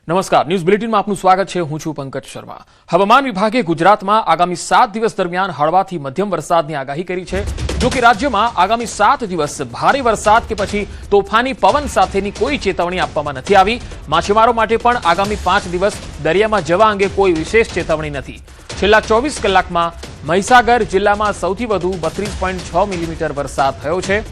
નમસ્કાર, ન્યૂઝ બુલેટિનમાં આપનું સ્વાગત છે। હું છું પંકજ શર્મા। હવામાન વિભાગે ગુજરાતમાં આગામી 7 દિવસ દરમિયાન હળવાથી મધ્યમ વરસાદની આગાહી કરી છે। જો કે રાજ્યમાં આગામી 7 દિવસ ભારે વરસાદ કે પછી તોફાની પવન સાથેની કોઈ ચેતવણી આપવામાં નથી આવી। માછીમારો માટે પણ આગામી 5 દિવસ દરિયામાં જવા અંગે કોઈ વિશેષ ચેતવણી નથી। છેલ્લા 24 કલાકમાં મહીસાગર જિલ્લામાં સૌથી વધુ 32.6 મિલીમીટર વરસાદ થયો છે।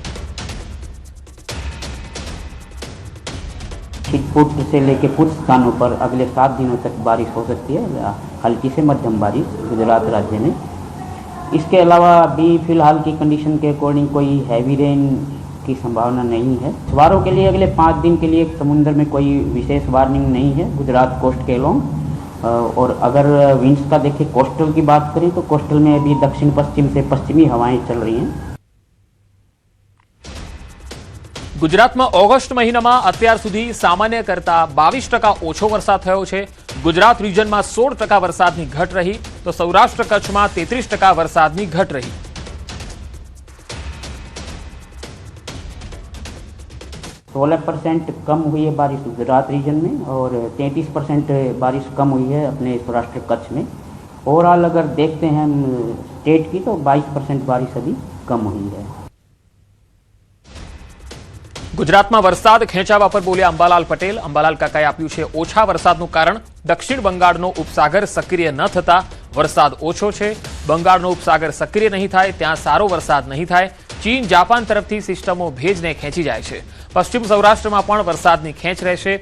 छिटपुट से लेकर कुछ स्थानों पर अगले 7 दिनों तक बारिश हो सकती है, हल्की से मध्यम बारिश गुजरात राज्य में। इसके अलावा अभी फिलहाल की कंडीशन के अकॉर्डिंग कोई हैवी रेन की संभावना नहीं है। सवारों के लिए अगले 5 दिन के लिए समुद्र में कोई विशेष वार्निंग नहीं है गुजरात कोस्ट के अलोंग। और अगर विंड्स का देखें, कोस्टल की बात करें तो कोस्टल में अभी दक्षिण पश्चिम से पश्चिमी हवाएं चल रही हैं। ગુજરાતમાં ઓગસ્ટ મહિનામાં અત્યાર સુધી સામાન્ય કરતા 22% ઓછો વરસાદ થયો છે। ગુજરાત રિજનમાં 16% વરસાદની ઘટ રહી તો સૌરાષ્ટ્ર કચ્છમાં 33% વરસાદની ઘટ રહી। 16% कम हुई है बारिश गुजरात रीजन में और 33% बारिश कम हुई है अपने सौराष्ट्र कच्छ में। ओवरऑल अगर देखते हैं हम स्टेट की तो 22% बारिश अभी कम हुई है। ગુજરાતમાં વરસાદ ખેંચાવા પર બોલ્યા અંબાલાલ પટેલ। અંબાલાલ કાકાએ આપ્યું છે ઓછા વરસાદનું કારણ દક્ષિણ બંગાળનો ઉપસાગર સક્રિય ન થતા વરસાદ ઓછો છે। બંગાળનો ઉપસાગર સક્રિય નહીં થાય ત્યાં સારો વરસાદ નહીં થાય। ચીન જાપાન તરફથી સિસ્ટમો ભેજને ખેંચી જાય છે। પશ્ચિમ સૌરાષ્ટ્રમાં પણ વરસાદની ખેંચ રહેશે।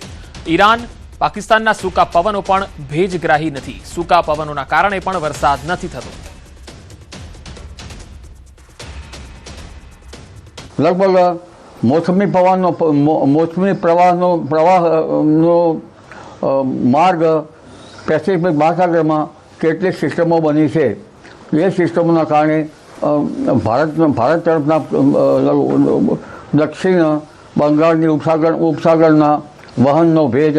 ઈરાન પાકિસ્તાનના સૂકા પવનો પણ ભેજગ્રાહી નથી। સૂકા પવનોના કારણે પણ વરસાદ નથી થતો। लगभग मोसमी प्रवाहनो मार्ग पेसिफिक महासागर में केटलीक सिस्टमों बनी है। ये सिस्टमों कारण भारत तरफना दक्षिण बंगाल उपसागरना वहननो भेज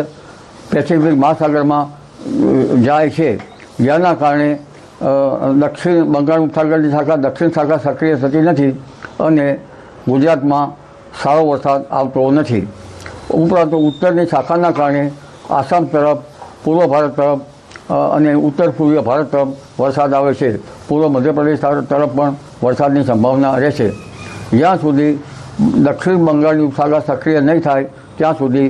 पेसिफिक महासागर में जाए है, जेना कारण दक्षिण बंगाल उपसागर की शाखा दक्षिण शाखा सक्रिय थती नहीं और गुजरात में सारो वरसाद आवतो नहीं। उपरांत उत्तरनी शाखाना कारणे आसाम तरफ, पूर्व भारत तरफ और उत्तर पूर्वीय भारत तरफ वरसाद आवे छे। पूर्व मध्य प्रदेश तरफ पण वरसादनी संभावना रहेशे। ज्यां सुधी दक्षिण बंगाळनी उपसागर सक्रिय नहीं थाय त्यां सुधी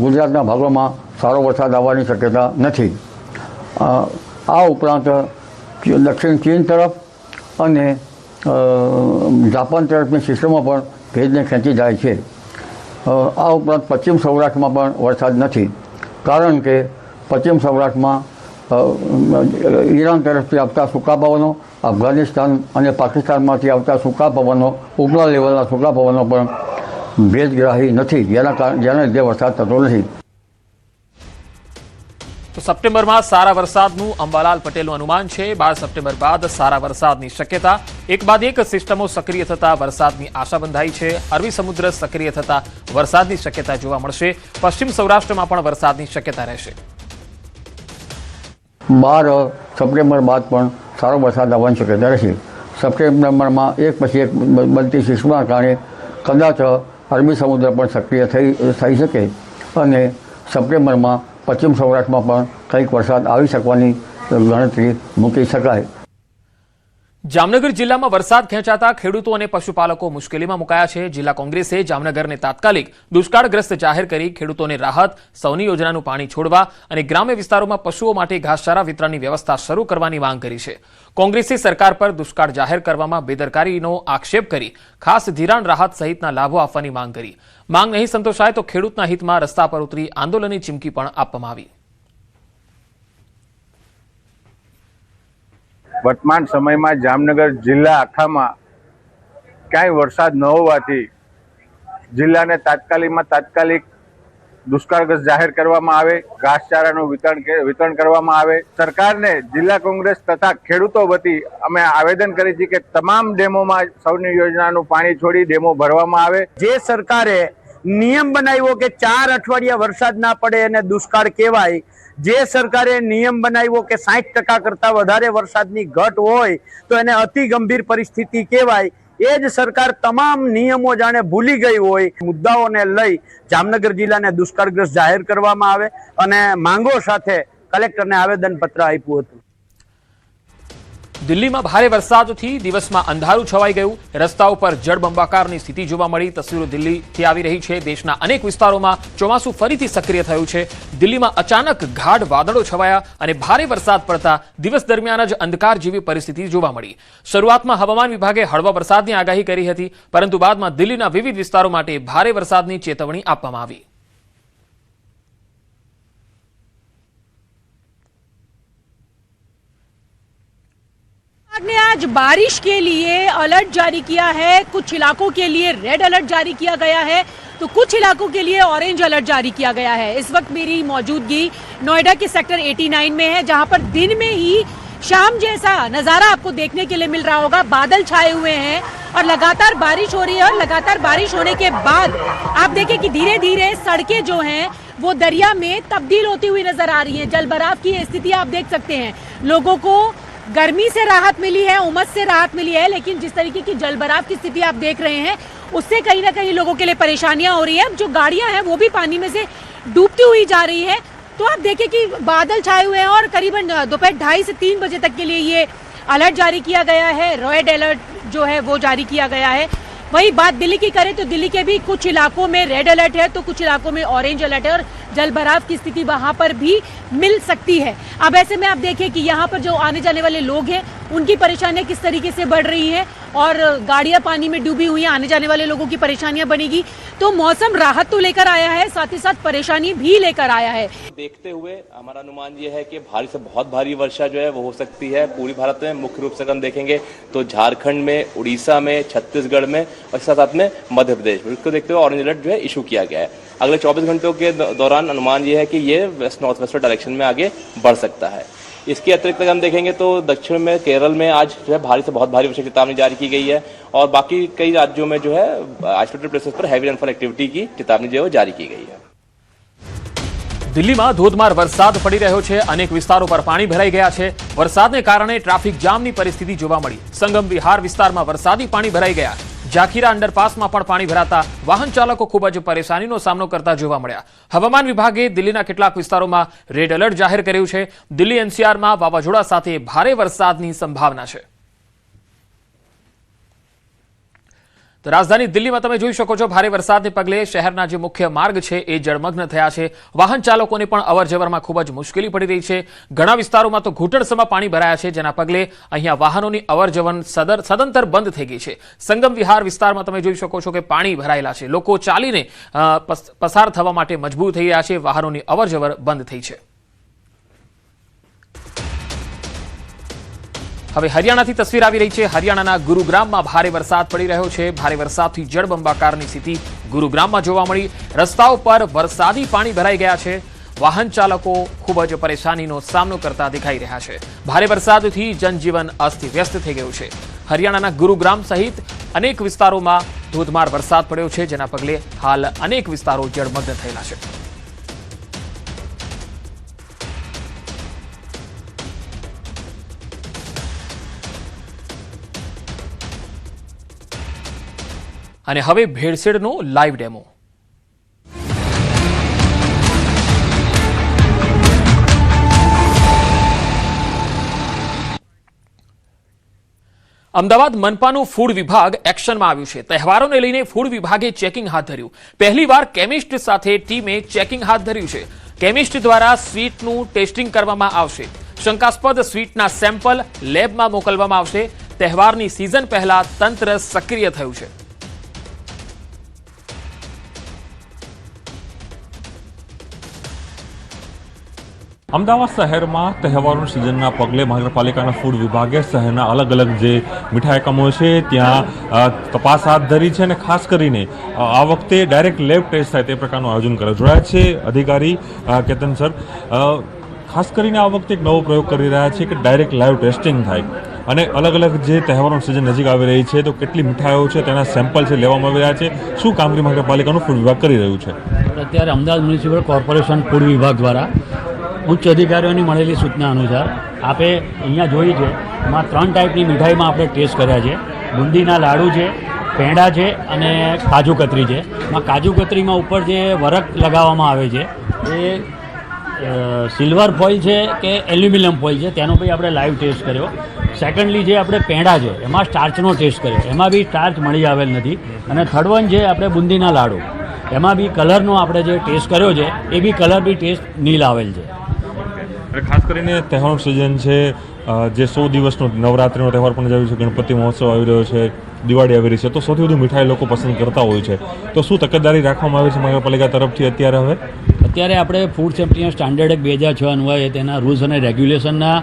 गुजरातना भागोमां सारो वरसाद आववानी शक्यता नथी। आ उपरांत दक्षिण चीन तरफ अने जापान तरफनी सिस्टमों पर भेजने खेंची जाए छे। आ उपरांत पश्चिम सौराष्ट्र में पण वरसाद नहीं, कारण के पश्चिम सौराष्ट्र में ईरान तरफ आवता सूका पवनों, अफगानिस्तान और पाकिस्तान में आवता सूका पवनों, उपला लेवलना सूका पवनों पण भेजग्राही नहीं, जेना लीधे वरसाद थतो नहीं। तो सप्टेम्बर में सारा वरसादનું અંબાલાલ પટેલનું अनुमान है। 12 સપ્ટેમ્બર बाद सारा वरसादની शक्यता। एक बाद एक सिस्टमों सक्रिय थता वरसादની आशा बंधाई है। अरबी समुद्र सक्रिय थता वरसादની शक्यता जोवा मळशे। पश्चिम सौराष्ट्र में पण वरसादની शक्यता रहेशे। 12 सप्टेम्बर बाद पण सारो वरसाद आववानी शक्यता रहेशे। सप्टेम्बर में एक पछी एक बनती सिस्टमों कारण कदाच अरबी समुद्र पण सक्रिय थई शके अने सप्टेम्बर में पश्चिम सौराष्ट्र में पण कंईक वरसाद आवी शकवानी गणतरी मूकी शकाय। जामनगर जिल्ला में वरसाद खेंचाता खेडूतो और पशुपालको मुश्केली में मुकाया है। जिला कांग्रेसे जामनगर ने तात्कालिक दुष्काळग्रस्त जाहिर करी खेडूतोने राहत, सौनी योजनानुं पाणी छोड़वा और ग्राम्य विस्तारों में पशुओं माटे घासचारा वितरणनी व्यवस्था शुरू करवानी मांग करी है। कांग्रेसे सरकार पर दुष्काळ जाहिर करवामां बेदरकारीनो आक्षेप करी खास धिराण राहत सहितना लाभो आपवानी मांग करी। मांग नहीं संतोषाय तो खेडूतना हितमां रस्ता पर उतरी आंदोलननी चीमकी पण आपवामां आवी। वर्तमान समय में जामनगर जिला आखा में क्या वरसाद न होवाथी जिला ने तात्कालिक दुष्काळग्रस्त जाहिर करवामां आवे, घासचारानुं वितरण करवामां आवे। सरकार ने जिला कांग्रेस तथा खेडूतो वती अमे आवेदन करी छे के तमाम डेमो में सौनी योजनानुं पाणी छोड़ी डेमो भरवामां आवे। जे सरकारे नियम बनाव्यो के 4 अठवाडिया वरसाद ना पड़े अने दुष्काळ कहेवाय, जे सरकारे नियम बनाव्यो के 60% करता वधारे वरसादनी घट होय तो एने अति गंभीर परिस्थिति कहेवाय, એ જ સરકાર તમામ નિયમો જાણે ભૂલી ગઈ હોય, મુદ્દાઓને લઈ જામનગર જિલ્લાને દુષ્કાળગ્રસ્ત જાહેર કરવામાં આવે અને માંગો સાથે કલેક્ટરને આવેદનપત્ર આપ્યું હતું। દિલ્હીમાં ભારે વરસાદથી દિવસમાં અંધારું છવાઈ ગયું, રસ્તાઓ પર જળબંબાકારની સ્થિતિ જોવા મળી। તસવીરો દિલ્હીથી આવી રહી છે। દેશના અનેક વિસ્તારોમાં ચોમાસું ફરીથી સક્રિય થયું છે। દિલ્હીમાં અચાનક ગાઢ વાદળો છવાયા અને ભારે વરસાદ પડતા દિવસ દરમિયાન જ અંધકાર જેવી પરિસ્થિતિ જોવા મળી। શરૂઆતમાં હવામાન વિભાગે હળવા વરસાદની આગાહી કરી હતી, પરંતુ બાદમાં દિલ્હીના વિવિધ વિસ્તારો માટે ભારે વરસાદની ચેતવણી આપવામાં આવી। विभाग ने आज बारिश के लिए अलर्ट जारी किया है। कुछ इलाकों के लिए रेड अलर्ट जारी किया गया है तो कुछ इलाकों के लिए ऑरेंज अलर्ट जारी किया गया है। इस वक्त मेरी मौजूदगी नोएडा के सेक्टर 89 में है, जहां पर दिन में ही शाम जैसा नजारा आपको देखने के लिए मिल रहा होगा। बादल छाए हुए हैं और लगातार बारिश हो रही है और लगातार बारिश होने के बाद आप देखें कि धीरे धीरे सड़कें जो हैं वो दरिया में तब्दील होती हुई नजर आ रही हैं। जलभराव की स्थिति आप देख सकते हैं। लोगों को गर्मी से राहत मिली है, उमस से राहत मिली है, लेकिन जिस तरीके की जलभराव की स्थिति आप देख रहे हैं उससे कहीं ना कहीं लोगों के लिए परेशानियां हो रही है। अब जो गाड़ियां हैं वो भी पानी में से डूबती हुई जा रही है। तो आप देखें कि बादल छाए हुए हैं और करीबन दोपहर 2:30 से 3 बजे तक के लिए ये अलर्ट जारी किया गया है। रेड अलर्ट जो है वो जारी किया गया है। वही बात दिल्ली की करें तो दिल्ली के भी कुछ इलाकों में रेड अलर्ट है तो कुछ इलाकों में ऑरेंज अलर्ट है और जलभराव की स्थिति वहां पर भी मिल सकती है। अब ऐसे में आप देखें कि यहाँ पर जो आने जाने वाले लोग हैं उनकी परेशानियां किस तरीके से बढ़ रही हैं और गाड़ियां पानी में डूबी हुई हैं, आने जाने वाले लोगों की परेशानियां बनेगी। तो मौसम राहत तो लेकर आया है, साथ ही साथ परेशानी भी लेकर आया है। देखते हुए हमारा अनुमान ये है कि भारी से बहुत भारी वर्षा जो है वो हो सकती है पूरी भारत में। मुख्य रूप से अगर हम देखेंगे तो झारखंड में, उड़ीसा में, छत्तीसगढ़ में और साथ में मध्य प्रदेश में, इसको देखते हुए ऑरेंज अलर्ट जो है इशू किया गया है। अगले 24 घंटों के दौरान अनुमान ये है कि ये वेस्ट नॉर्थ वेस्ट डायरेक्शन में आगे बढ़ सकता है। इसके अतिरिक्त अगर हम देखेंगे तो दक्षिण में केरल में आज जो है भारी से बहुत भारी वर्षा की चेतावनी जारी की गई है और बाकी कई राज्यों में जो है आइसोलेटेड प्लेसेस पर हैवी रेनफॉल एक्टिविटी की चेतावनी जो है जारी की गई है। દિલ્હીમાં ધોધમાર વરસાદ પડી રહ્યો છે। અનેક વિસ્તારો પર પાણી ભરાઈ ગયા છે। વરસાદને કારણે ટ્રાફિક જામની પરિસ્થિતિ જોવા મળી। સંગમ વિહાર વિસ્તારમાં વરસાદી પાણી ભરાઈ ગયા। જાખીરા અંડરપાસમાં પણ પાણી ભરાતા વાહન ચાલકો ખૂબ જ પરેશાનીનો સામનો કરતા જોવા મળ્યા। હવામાન વિભાગે દિલ્હીના કેટલાક વિસ્તારોમાં રેડ એલર્ટ જાહેર કર્યું છે। દિલ્હી એનસીઆરમાં વાવાઝોડા સાથે ભારે વરસાદની સંભાવના છે। તો રાજધાની દિલ્હીમાં તમે જોઈ શકો છો ભારે વરસાદને પગલે શહેરના જે મુખ્ય માર્ગ છે એ જળમગ્ન થયા છે। વાહન ચાલકોને પણ અવરજવરમાં ખૂબ જ મુશ્કેલી પડી રહી છે। ઘણા વિસ્તારોમાં તો ઘૂંટણસમાં પાણી ભરાયા છે, જેના પગલે અહીંયા વાહનોની અવરજવર સદંતર બંધ થઈ ગઈ છે। સંગમ વિહાર વિસ્તારમાં તમે જોઈ શકો છો કે પાણી ભરાયેલા છે। લોકો ચાલીને પસાર થવા માટે મજબૂર થઈ રહ્યા છે। વાહનોની અવરજવર બંધ થઈ છે। હવે હરિયાણાથી તસવીર આવી રહી છે। હરિયાણાના ગુરુગ્રામમાં ભારે વરસાદ પડી રહ્યો છે। ભારે વરસાદથી જળબંબાકારની સ્થિતિ ગુરુગ્રામમાં જોવા મળી। રસ્તાઓ પર વરસાદી પાણી ભરાઈ ગયા છે। વાહન ચાલકો ખૂબ જ પરેશાનીનો સામનો કરતા દેખાઈ રહ્યા છે। ભારે વરસાદથી જનજીવન અસ્તવ્યસ્ત થઈ ગયું છે। હરિયાણાના ગુરુગ્રામ સહિત અનેક વિસ્તારોમાં ધોધમાર વરસાદ પડ્યો છે, જેના પગલે હાલ અનેક વિસ્તારો જળમગ્ન થયેલા છે। અને હવે ભેળસેળનો લાઈવ ડેમો। અમદાવાદ મનપાનું ફૂડ વિભાગ એક્શનમાં આવ્યું છે। તહેવારોને લઈને ફૂડ વિભાગે ચેકિંગ હાથ ધર્યું। પહેલીવાર કેમિસ્ટ સાથે ટીમે ચેકિંગ હાથ ધર્યું છે। કેમિસ્ટ દ્વારા સ્વીટનું ટેસ્ટિંગ કરવામાં આવશે। શંકાસ્પદ સ્વીટના સેમ્પલ લેબમાં મોકલવામાં આવશે। તહેવારની સિઝન પહેલા તંત્ર સક્રિય થયું છે। અમદાવાદ શહેરમાં તહેવારોની સિઝનના પગલે મહાનગરપાલિકાના ફૂડ વિભાગે શહેરના અલગ અલગ જે મીઠાઈ એકમો છે ત્યાં તપાસ હાથ ધરી છે અને ખાસ કરીને આ વખતે ડાયરેક્ટ લેબ ટેસ્ટ થાય તે પ્રકારનું આયોજન કરે જોડાયા છે અધિકારી કેતન સર। ખાસ કરીને આ વખતે એક નવો પ્રયોગ કરી રહ્યા છે કે ડાયરેક્ટ લાઈવ ટેસ્ટિંગ થાય અને અલગ અલગ જે તહેવારોની સિઝન નજીક આવી રહી છે તો કેટલી મીઠાઈઓ છે તેના સેમ્પલ છે લેવામાં આવી રહ્યા છે। શું કામગીરી મહાનગરપાલિકાનું ફૂડ વિભાગ કરી રહ્યું છે? અત્યારે અમદાવાદ મ્યુનિસિપલ કોર્પોરેશન ફૂડ વિભાગ દ્વારા ઉચ્ચ અધિકારીઓની મળેલી સૂચના અનુસાર આપણે અહીંયા જોઈ છે એમાં 3 ટાઈપની મીઠાઈમાં આપણે ટેસ્ટ કર્યા છે। બુંદીના લાડુ છે, પેંડા છે અને કાજુ કતરી છે. એમાં કાજુ કતરીમાં ઉપર જે વરખ લગાવવામાં આવે છે એ સિલ્વર ફોઇલ છે કે એલ્યુમિનિયમ ફોઇલ છે, તેનો બી આપણે લાઈવ ટેસ્ટ કર્યો. સેકન્ડલી જે આપણે પેંડા છે એમાં સ્ટાર્ચનો ટેસ્ટ કર્યો, એમાં બી સ્ટાર્ચ મળી આવેલ નથી. અને થર્ડ વન છે આપણે બુંદીના લાડુ, એમાં બી કલરનો આપણે જે ટેસ્ટ કર્યો છે એ બી કલર બી ટેસ્ટ નીલ આવેલ છે. અને ખાસ કરીને તહેવારનું સિઝન છે, જે 100 દિવસનો નવરાત્રિનો તહેવાર પણ આવ્યો છે, ગણપતિ મહોત્સવ આવી રહ્યો છે, દિવાળી આવી રહી છે, તો સૌથી વધુ મીઠાઈ લોકો પસંદ કરતા હોય છે. તો શું તકેદારી રાખવામાં આવે છે મહાનગરપાલિકા તરફથી અત્યારે? અત્યારે આપણે ફૂડ સેફ્ટીના સ્ટાન્ડર્ડ એક્ટ 2006 અન્વયે તેના રૂલ્સ અને રેગ્યુલેશનના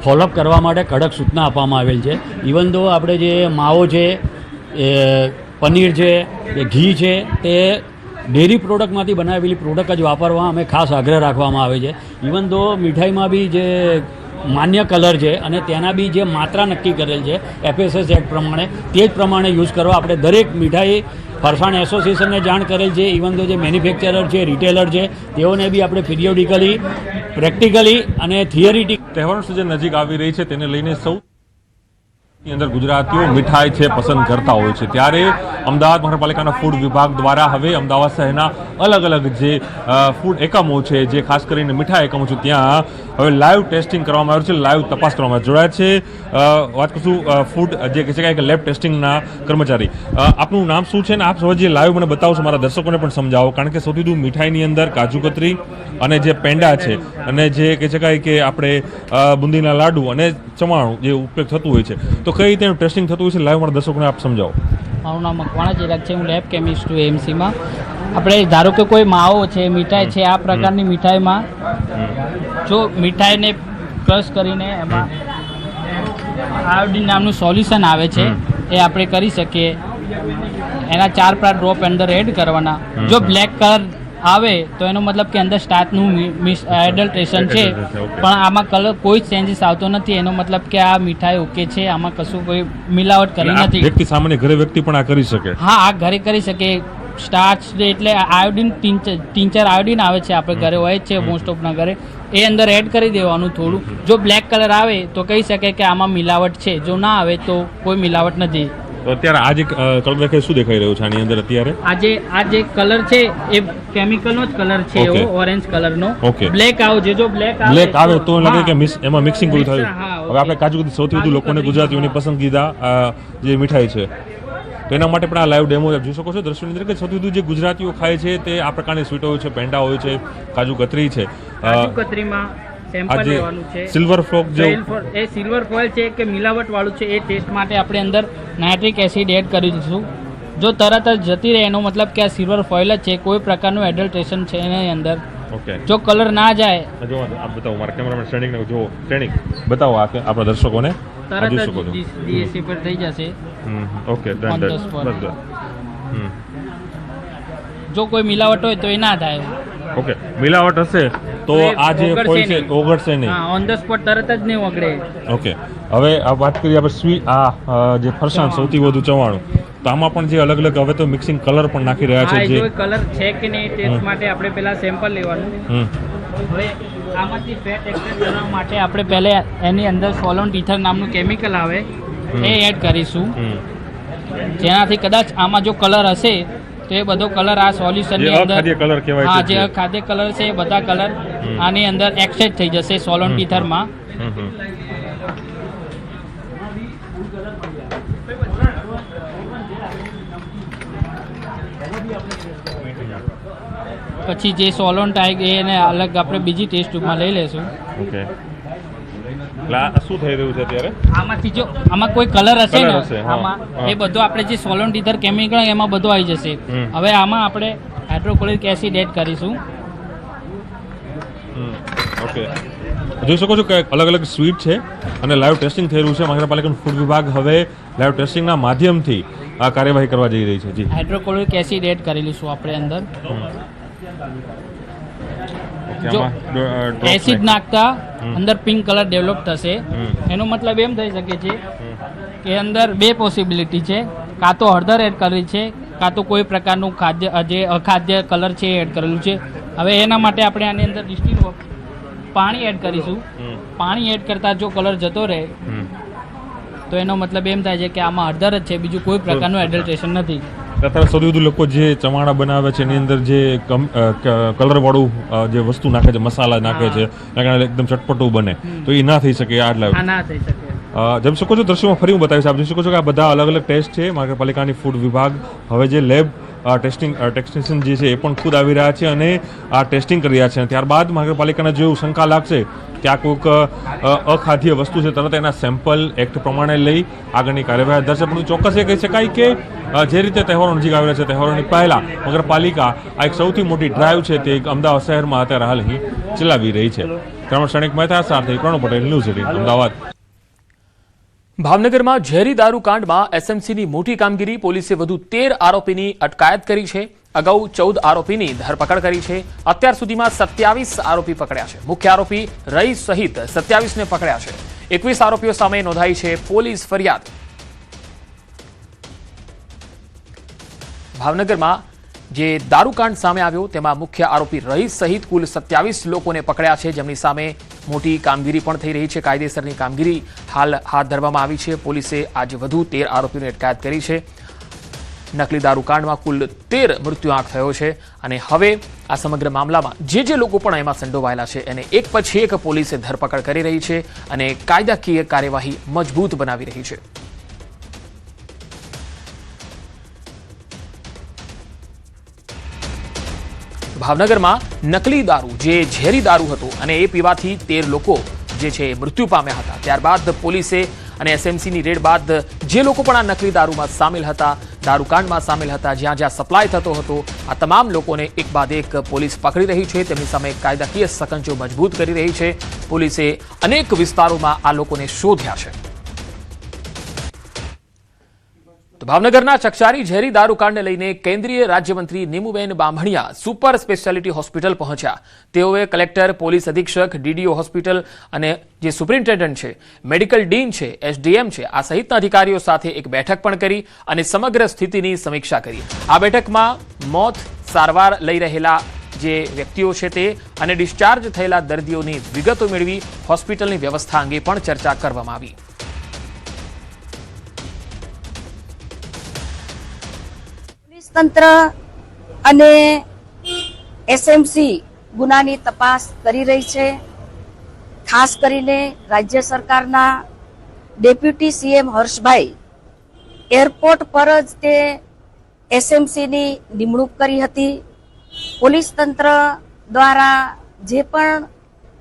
ફોલોઅપ કરવા માટે કડક સૂચના આપવામાં આવેલ છે. ઇવન દો આપણે જે માવો છે, પનીર છે, ઘી છે, તે ડેરી પ્રોડક્ટમાંથી બનાવેલી પ્રોડક્ટ જ વાપરવા અમે ખાસ આગ્રહ રાખવામાં આવે છે. ઇવન દો મીઠાઈમાં બી જે માન્ય કલર છે અને તેના બી જે માત્રા નક્કી કરેલ છે FSS એક્ટ પ્રમાણે, તે જ પ્રમાણે યુઝ કરવા આપણે દરેક મીઠાઈ ફરસાણ એસોસિએશનને જાણ કરેલ છે. ઇવન તો જે મેન્યુફેક્ચરર છે, રિટેલર છે, તેઓને બી આપણે પિરિયોડિકલી, પ્રેક્ટિકલી અને થિયરીટિક તહેવારનું સિઝન નજીક આવી રહી છે, તેને લઈને સૌ ની અંદર ગુજરાતીઓ મીઠાઈ છે પસંદ કરતા હોય છે. ત્યારે અમદાવાદ મહાનગરપાલિકાના ફૂડ વિભાગ દ્વારા હવે અમદાવાદ શહેરના અલગ અલગ જે ફૂડ એકમો છે, જે ખાસ કરીને મીઠાઈ એકમો છે, ત્યાં હવે લાઈવ ટેસ્ટિંગ કરવામાં આવ્યું છે, લાઈવ તપાસ કરવામાં જોડાયા છે. વાત કરશું ફૂડ જે કહે છે કે લેબ ટેસ્ટિંગના કર્મચારી. આપનું નામ શું છે અને આપ જે લાઈવ મને બતાવશો, મારા દર્શકોને પણ સમજાવો, કારણ કે સૌથી વધુ મીઠાઈની અંદર કાજુ કતરી અને જે પેંડા છે અને જે કહી શકાય કે આપણે બુંદીના લાડુ અને ચવાણું જે ઉપયોગ થતું હોય છે, તો કઈ રીતે ટેસ્ટિંગ થતું હોય છે, લાઈવ મારા દર્શકોને આપ સમજાવો. મારું નામ મકવાણા ચિરાગ છે, હું લેબ કેમિસ્ટ છું AMCમાં. આપણે ધારો કે કોઈ માવો છે, મીઠાઈ છે, આ પ્રકારની મીઠાઈમાં જો મીઠાઈને ક્રશ કરીને એમાં આયોડિન નામનું સોલ્યુશન આવે છે, એ આપણે કરી શકીએ. એના 4 ડ્રોપ અંદર એડ કરવાના. જો બ્લેક કલર આવે તો એનો મતલબ કે અંદર સ્ટાર્ચનું એડલ્ટ્રેશન છે, પણ આમાં કલર કોઈ જ ચેન્જીસ આવતો નથી. એનો મતલબ કે આ મીઠાઈ ઓકે છે, આમાં કશું કોઈ મિલાવટ કરી નથી. વ્યક્તિ સામાન્ય ઘરે વ્યક્તિ પણ આ કરી શકે? હા, આ ઘરે કરી શકે. સ્ટાર્ચ એટલે આયોડિન ટિંચર આયોડિન આવે છે, આપણે ઘરે હોય જ છે મોસ્ટ ઓફના ઘરે, એ અંદર એડ કરી દેવાનું થોડું. જો બ્લેક કલર આવે તો કહી શકે કે આમાં મિલાવટ છે, જો ના આવે તો કોઈ મિલાવટ નથી. તો અત્યારે આ જે કલર દેખાય શું દેખાઈ રહ્યું છે આની અંદર અત્યારે? આ જે કલર છે એ કેમિકલનો જ કલર છે, એવો ઓરેન્જ કલરનો. બ્લેક આવે, જો બ્લેક આવે તો લાગે કે એમાં મિક્સિંગ પૂરું થયું. હવે આપણે કાજુ કતરી સૌથી વધુ લોકોને ગુજરાતીઓની પસંદગીદા જે મીઠાઈ છે, તો એના માટે પણ આ લાઈવ ડેમો જોઈ શકો છો દર્શકોની અંદર, કે સૌથી વધુ જે ગુજરાતીઓ ખાય છે તે આ પ્રકારની સ્વીટો હોય છે, પેંડા હોય છે, કાજુ કતરી છે. કાજુ કતરીમાં સેમ્પલ લેવાનું છે. સિલ્વર ફ્લોક જે એ સિલ્વર ફોઇલ છે કે મિલાવટ વાળું છે, એ ટેસ્ટ માટે આપણે અંદર નાઇટ્રિક એસિડ એડ કરી દઈશું. જો તરત જ જતી રહે એનો મતલબ કે આ સિલ્વર ફોઇલ જ છે, કોઈ પ્રકારનું એડલ્ટ્રેશન છે એની અંદર. જો કલર ના જાય, જો આપ બતાવો, મારા કેમેરામેન સ્ટેન્ડિંગ ને જો સ્ટેન્ડિંગ બતાવો આપણા દર્શકોને, તરત જ DSC પર થઈ જશે. Okay, done. જો કોઈ મિલાવટ હોય તો એ ના થાય. ઓકે, મિલાવટ હશે તો આ જે ફોઇલ છે ઓગળશે નહીં. હા, ઓન ધ સ્પોટ તરત જ નહીં ઓગળે. ઓકે, હવે આ વાત કરીએ આપણે સ્વીટ, આ જે ફરસાણ સૌથી વધુ ચવાણું, તો આમાં પણ જે અલગ અલગ હવે તો મિક્સિંગ કલર પણ નાખી રહ્યા છે. જે કલર છે કે નહીં ટેસ્ટ માટે આપણે પહેલા સેમ્પલ લેવાનું. હવે આમાંથી ફેટ એક્સટ્રેક્ટ કરવા માટે આપણે પહેલા એની અંદર સોલોન ઈથર નામનું કેમિકલ આવે, એ એડ કરીશું. જેનાથી કદાચ આમાં જો કલર હશે તો એ બધો કલર આ સોલ્યુશનની અંદર, હા, જે અખાદ્ય કલર છે એ બધા કલર આની અંદર એક્સચેન્જ થઈ જશે સોલન્ટ ઈથરમાં. પછી જે સોલન્ટ આવી એને અલગ આપણે બીજી ટેસ્ટ ટ્યુબમાં લઈ લેશું. ઓકે, શું થઈ રહ્યું છે અત્યારે? આમાંથી જો આમાં કોઈ કલર હશે ને, આમાં એ બધું આપણે જે સોલન્ટ ઈથર કેમિકલ એમાં બધું આવી જશે. હવે આમાં આપણે હાઇડ્રોક્લોરિક એસિડ એડ કરીશું. ઓકે, જોઈ શકો છો કે અલગ અલગ સ્વીટ છે અને લાઈવ ટેસ્ટિંગ થઈ રહ્યું છે. મહાનગરપાલિકાનું ફૂડ વિભાગ હવે લાઈવ ટેસ્ટિંગના માધ્યમથી આ કાર્યવાહી કરવા જઈ રહી છે. જી, હાઇડ્રોક્લોરિક એસિડ એડ કરી લઈશું આપણે અંદર. જો એસિડ નાખતા અંદર પિંક કલર ડેવલપ થશે, એનો મતલબ એમ થઈ શકે છે કે અંદર બે પોસિબિલિટી છે, કાં તો હળદર એડ કરી છે, કાં તો કોઈ પ્રકારનું ખાદ્ય જે અખાદ્ય કલર છે એ એડ કરેલું છે. હવે એના માટે આપણે આની અંદર પાણી એડ કરીશું. પાણી એડ કરતા જો કલર જતો રહે તો એનો મતલબ એમ થાય છે કે આમાં હળદર જ છે, બીજું કોઈ પ્રકારનું એડલ્ટ્રેશન નથી. અત્યારે સૌથી વધુ લોકો જે ચવાણા બનાવે છે એની અંદર જે કલરવાળું જે વસ્તુ નાખે છે, મસાલા નાખે છે, એના કારણે એકદમ ચટપટું બને, તો એ ના થઈ શકે આટલા. આ ના થઈ શકે. જેમ શકો છો દ્રશ્યોમાં ફરી હું બતાવીશ, આપ જોઈ શકો છો કે આ બધા અલગ અલગ ટેસ્ટ છે. મહાનગરપાલિકાની ફૂડ વિભાગ હવે જે લેબ ટેક્નિશિયન જે છે એ પણ ખુદ આવી રહ્યા છે અને આ ટેસ્ટિંગ કરી રહ્યા છે. ત્યારબાદ મહાનગરપાલિકાને જો શંકા લાગશે કે આ કોઈક અખાદ્ય વસ્તુ છે, તરત એના સેમ્પલ એક્ટ પ્રમાણે લઈ આગળની કાર્યવાહી હાથ ધરશે. પણ ચોક્કસ એ કહી શકાય કે જે રીતે તહેવારો નજીક આવી રહ્યા છે, તહેવારોની પહેલા મહાનગરપાલિકા આ એક સૌથી મોટી ડ્રાઈવ છે તે અમદાવાદ શહેરમાં અત્યારે હાલ અહીં ચલાવી રહી છે. ક્ષણિક મહેતા સાથે પ્રણવ પટેલ, ન્યૂઝ 18 અમદાવાદ. ભાવનગરમાં ઝેરી દારૂ કાંડમાં એસએમસીની મોટી કામગીરી. પોલીસે વધુ 13 આરોપીની અટકાયત કરી છે. અગાઉ 14 આરોપીની ધરપકડ કરી છે. અત્યાર સુધીમાં 27 આરોપી પકડ્યા છે. મુખ્ય આરોપી રઈસ સહિત 27ને પકડ્યા છે. 21 આરોપીઓ સામે નોંધાઈ છે પોલીસ ફરિયાદ. ભાવનગરમાં જે દારૂકાંડ સામે આવ્યો તેમાં મુખ્ય આરોપી રઈસ સહિત કુલ 27 લોકોને પકડ્યા છે, જેમની સામે મોટી કામગીરી પણ થઈ રહી છે. કાયદેસરની કામગીરી હાલ હાથ ધરવામાં આવી છે. પોલીસે આજે વધુ 13 આરોપીની અટકાયત કરી છે. નકલી દારૂકાંડમાં કુલ 13 મૃત્યુઆંક થયો છે અને હવે આ સમગ્ર મામલામાં જે લોકો પણ એમાં સંડોવાયેલા છે એને એક પછી એક પોલીસે ધરપકડ કરી રહી છે અને કાયદાકીય કાર્યવાહી મજબૂત બનાવી રહી છે. ભાવનગરમાં નકલી દારૂ જે ઝેરી દારૂ હતો અને એ પીવાથી 13 લોકો જે છે મૃત્યુ પામ્યા હતા. ત્યારબાદ પોલીસે અને એસએમસીની રેડ બાદ જે લોકો પણ આ નકલી દારૂમાં સામેલ હતા, દારૂકાંડમાં સામેલ હતા, જ્યાં જ્યાં સપ્લાય થતો હતો, આ તમામ લોકોને એક બાદ એક પોલીસ પકડી રહી છે. તેમની સામે કાયદાકીય સકંજો મજબૂત કરી રહી છે. પોલીસે અનેક વિસ્તારોમાં આ લોકોને શોધ્યા છે. તો ભાવનગરના ચકચારી ઝેરી દારૂકાંડને લઈને કેન્દ્રીય રાજ્યમંત્રી Nimuben Bambhaniya super speciality hospital પહોંચ્યા. તેઓએ કલેક્ટર, પોલીસ અધિક્ષક, ડીડીઓ હોસ્પિટલ અને જે સુપ્રિન્ટેન્ડન્ટ છે, મેડિકલ ડીન છે, એસડીએમ છે, આ સહિતના અધિકારીઓ સાથે એક બેઠક પણ કરી અને સમગ્ર સ્થિતિની સમીક્ષા કરી. આ બેઠકમાં મોત, સારવાર લઈ રહેલા જે વ્યક્તિઓ છે તે અને ડિસ્ચાર્જ થયેલા દર્દીઓની વિગતો મેળવી હોસ્પિટલની વ્યવસ્થા અંગે પણ ચર્ચા કરવામાં આવી. તંત્ર અને એસએમસી ગુનાની તપાસ કરી રહી છે. ખાસ કરીને રાજ્ય સરકારના ડેપ્યુટી સીએમ હર્ષભાઈ એરપોર્ટ પર જ તે એસએમસીની નિમણૂક કરી હતી. પોલીસ તંત્ર દ્વારા જે પણ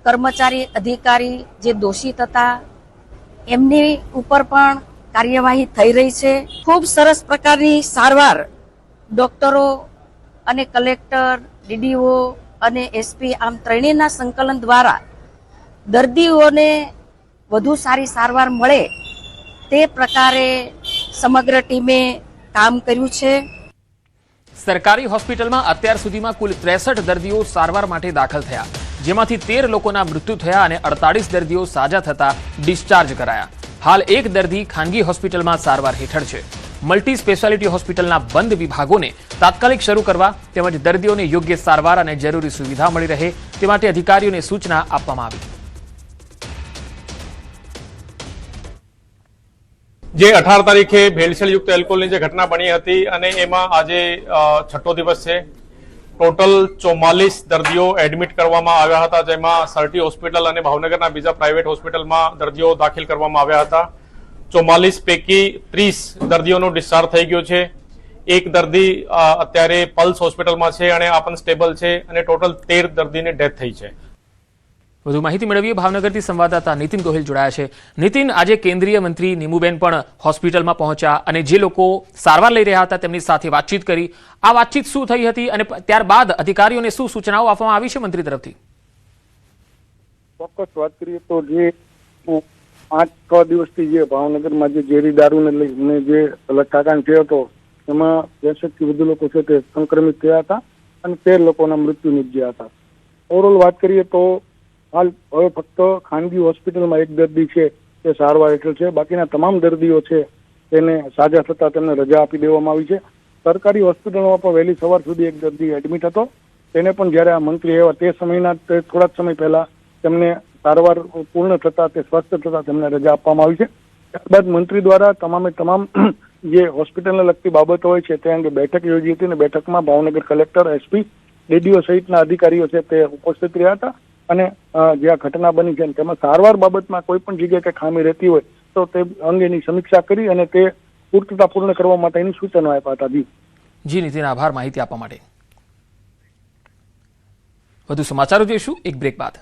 કર્મચારી, અધિકારી જે દોષિત હતા એમની ઉપર પણ કાર્યવાહી થઈ રહી છે. ખૂબ સરસ પ્રકારની સારવાર ડોક્ટરો અને કલેક્ટર, ડીડીઓ અને એસપી આમ ત્રણેયના સંકલન દ્વારા દર્દીઓને વધુ સારી સારવાર મળે તે પ્રકારે સમગ્ર ટીમે કામ કર્યું છે. સરકારી હોસ્પિટલમાં અત્યાર સુધીમાં કુલ 63 દર્દીઓ સારવાર માટે દાખલ થયા, જેમાંથી 13 લોકોના મૃત્યુ થયા અને 48 દર્દીઓ સાજા થતા ડિસ્ચાર્જ કરાયા. હાલ એક દર્દી ખાનગી હોસ્પિટલમાં સારવાર હેઠળ છે. મલ્ટી સ્પેશિયાલિટી હોસ્પિટલના બંધ વિભાગોને તાત્કાલિક શરૂ કરવા તેમજ દર્દીઓને યોગ્ય સારવાર અને જરૂરી સુવિધા મળી રહે તે માટે અધિકારીઓને સૂચના આપવામાં આવી. જે 18 તારીખે ભેળસેળયુક્ત એલ્કોહોલની જે ઘટના બની હતી અને એમાં આજે 6ઠ્ઠો દિવસ છે. ટોટલ 44 દર્દીઓ એડમિટ કરવામાં આવ્યા હતા, જેમાં સરટી હોસ્પિટલ અને ભાવનગરના બીજા પ્રાઇવેટ હોસ્પિટલમાં દર્દીઓ દાખલ કરવામાં આવ્યા હતા. 44 પૈકી 30 દર્દીઓનો ડિસ્ચાર્જ થઈ ગયો છે. એક દર્દી અત્યારે પલ્સ હોસ્પિટલમાં છે અને આ પણ સ્ટેબલ છે અને ટોટલ 13 દર્દીની ડેથ થઈ છે. વધુ માહિતી મેળવીએ. ભાવનગરથી સંવાદદાતા નીતિન ગોહિલ જોડાયા છે. નીતિન, આજે કેન્દ્રીય મંત્રી નીમુબેન પણ હોસ્પિટલમાં પહોંચ્યા અને જે લોકો સારવાર લઈ રહ્યા હતા તેમની સાથે વાતચીત કરી. આ વાતચીત શું થઈ હતી અને ત્યારબાદ અધિકારીઓને શું સૂચનાઓ આપવામાં આવી છે મંત્રી તરફથી? ચોક્કસ વાત કરીએ તો જે 5-6 દિવસથી જે ભાવનગરમાં જે ઝેરી દારૂને લઈને જે લઠ્ઠાકાંડ થયો હતો એમાં 63થી વધુ લોકો છે તે સંક્રમિત થયા હતા અને 13 લોકોના મૃત્યુ નિપજ્યા હતા. ઓવરઓલ વાત કરીએ તો હાલ હવે ફક્ત ખાનગી હોસ્પિટલમાં એક દર્દી છે તે સારવાર હેઠળ છે. બાકીના તમામ દર્દીઓ છે તેને સાજા થતા તેમને રજા આપી દેવામાં આવી છે. સરકારી હોસ્પિટલમાં પણ વહેલી સવાર સુધી એક દર્દી એડમિટ હતો. તેને પણ જ્યારે આ મંત્રી આવ્યા તે સમયના થોડાક સમય પહેલા તેમને સારવાર પૂર્ણ થતા તે સ્વસ્થ થતા તેમને રજા આપવામાં આવી છે. ત્યારબાદ મંત્રી દ્વારા તમામે તમામ જે હોસ્પિટલને લગતી બાબતો હોય છે તે અંગે બેઠક યોજી હતી અને બેઠકમાં ભાવનગર કલેક્ટર, SP, DDO સહિતના અધિકારીઓ છે તે ઉપસ્થિત રહ્યા હતા અને જે આ ઘટના બની છે તેમાં સારવાર બાબતમાં કોઈ પણ જગ્યાએ કંઈ ખામી રહેતી હોય તો તે અંગેની સમીક્ષા કરી અને તે પૂર્તતા પૂર્ણ કરવા માટેની સૂચનો આપ્યા હતા. જી નીતિન, આભાર માહિતી આપવા માટે. વધુ સમાચારો જોઈશું એક બ્રેક બાદ.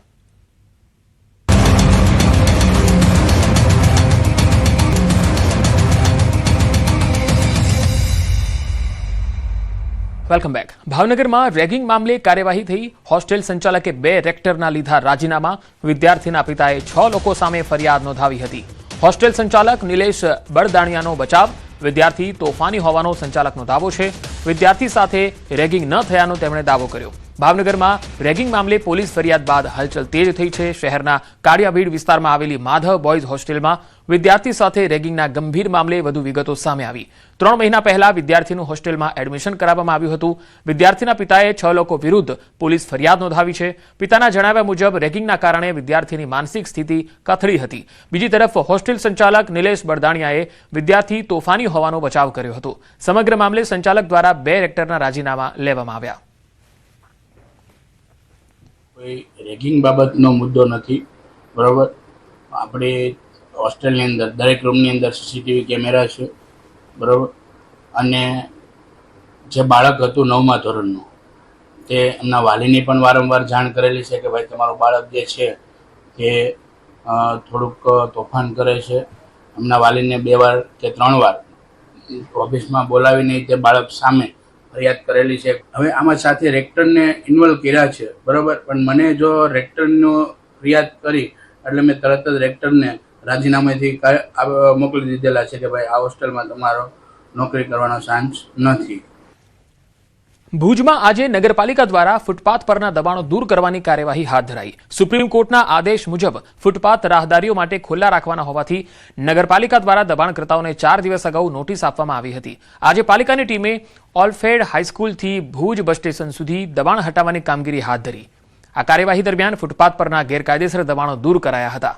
Welcome back. ભાવનગરમાં રેગિંગ મામલે કાર્યવાહી થઈ. હોસ્ટેલ સંચાલકે 2 રેક્ટરના લીધા રાજીનામા. વિદ્યાર્થીના પિતાએ 6 લોકો સામે ફરિયાદ નોંધાવી હતી. હોસ્ટેલ સંચાલક નિલેશ બળદાણિયાનો બચાવ. વિદ્યાર્થી તોફાની હોવાનો સંચાલકનો દાવો છે. વિદ્યાર્થી સાથે રેગિંગ ન થયાનો તેમણે દાવો કર્યો. ભાવનગરમાં રેગિંગ મામલે પોલીસ ફરિયાદ બાદ હલચલ તેજ થઈ છે. શહેરના કાળિયાભીડ વિસ્તારમાં આવેલી માધવ બોયઝ હોસ્ટેલમાં વિદ્યાર્થી સાથે રેગિંગના ગંભીર મામલે વધુ વિગતો સામે આવી. 3 મહિના પહેલા વિદ્યાર્થીનું હોસ્ટેલમાં એડમિશન કરાવવામાં આવ્યું હતું. વિદ્યાર્થીના પિતાએ 6 લોકો વિરુદ્ધ પોલીસ ફરિયાદ નોંધાવી છે. પિતાના જણાવ્યા મુજબ રેગિંગના કારણે વિદ્યાર્થીની માનસિક સ્થિતિ કથળી હતી. બીજી તરફ હોસ્ટેલ સંચાલક નિલેશ બળદાણિયાએ વિદ્યાર્થી તોફાની હોવાનો બચાવ કર્યો હતો. સમગ્ર મામલે સંચાલક દ્વારા 2 રેક્ટરના રાજીનામા લેવામાં આવ્યા. કોઈ રેગિંગ બાબતનો મુદ્દો નથી, બરાબર. આપણે હોસ્ટેલની અંદર દરેક રૂમની અંદર CCTV કેમેરા છે, બરાબર. અને જે બાળક હતું 9મા ધોરણનું, તે એમના વાલીની પણ વારંવાર જાણ કરેલી છે કે ભાઈ તમારું બાળક જે છે તે થોડુંક તોફાન કરે છે. એમના વાલીને 2 વાર કે 3 વાર ઓફિસમાં બોલાવીને તે બાળક સામે ફરિયાદ કરેલી છે. હવે આમાં સાથે રેક્ટરને ઇન્વોલ્વ કર્યા છે, બરાબર. પણ મને જો રેક્ટરનો ફરિયાદ કરી એટલે મેં તરત જ રેક્ટરને રાજીનામાથી મોકલી દીધેલા છે કે ભાઈ આ હોસ્ટેલમાં તમારો નોકરી કરવાનો ચાન્સ નથી. ભુજમાં આજે નગરપાલિકા દ્વારા ફૂટપાથ પરના દબાણો દૂર કરવાની કાર્યવાહી હાથ ધરાઈ. સુપ્રીમ કોર્ટના આદેશ મુજબ ફૂટપાથ રાહદારીઓ માટે ખુલ્લા રાખવાના હોવાથી નગરપાલિકા દ્વારા દબાણકર્તાઓને 4 દિવસ અગાઉ નોટિસ આપવામાં આવી હતી. આજે પાલિકાની ટીમે ઓલફેડ હાઈસ્કૂલથી ભુજ બસ સ્ટેશન સુધી દબાણ હટાવવાની કામગીરી હાથ ધરી. આ કાર્યવાહી દરમિયાન ફૂટપાથ પરના ગેરકાયદેસર દબાણો દૂર કરાયા હતા.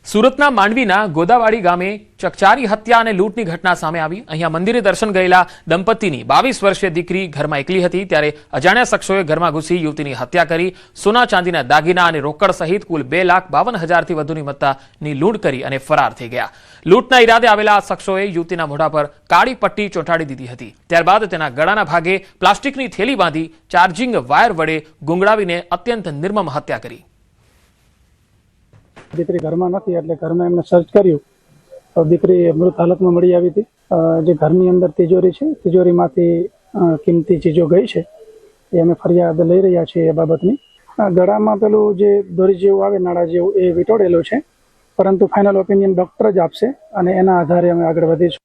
સુરતના માંડવીના ગોદાવાડી ગામે ચકચારી હત્યા અને લૂંટની ઘટના સામે આવી. અહીંયા મંદિરે દર્શન ગયેલા દંપતીની 22 વર્ષીય દીકરી ઘરમાં એકલી હતી ત્યારે અજાણ્યા શખ્સોએ ઘરમાં ઘૂસી યુવતીની હત્યા કરી સોના ચાંદીના દાગીના અને રોકડ સહિત કુલ 2,52,000થી વધુની મત્તાની લૂંટ કરી અને ફરાર થઈ ગયા. લૂંટના ઈરાદે આવેલા આ શખ્સોએ યુવતીના મોઢા પર કાળી પટ્ટી ચોંટાડી દીધી હતી. ત્યારબાદ તેના ગળાના ભાગે પ્લાસ્ટિકની થેલી બાંધી ચાર્જિંગ વાયર વડે ગુંગળાવીને અત્યંત નિર્મમ હત્યા કરી. દીકરી ઘરમાં નથી એટલે ઘરમાં એમને સર્ચ કર્યું તો દીકરી મૃત હાલતમાં મળી આવી હતી. જે ઘરની અંદર તિજોરી છે, તિજોરીમાંથી કિંમતી ચીજો ગઈ છે એ અમે ફરિયાદ લઈ રહ્યા છીએ એ બાબતની. ગળામાં પેલું જે દોરી જેવું આવે નાળા જેવું એ વીંટોળેલું છે, પરંતુ ફાઇનલ ઓપિનિયન ડૉક્ટર જ આપશે અને એના આધારે અમે આગળ વધીશું.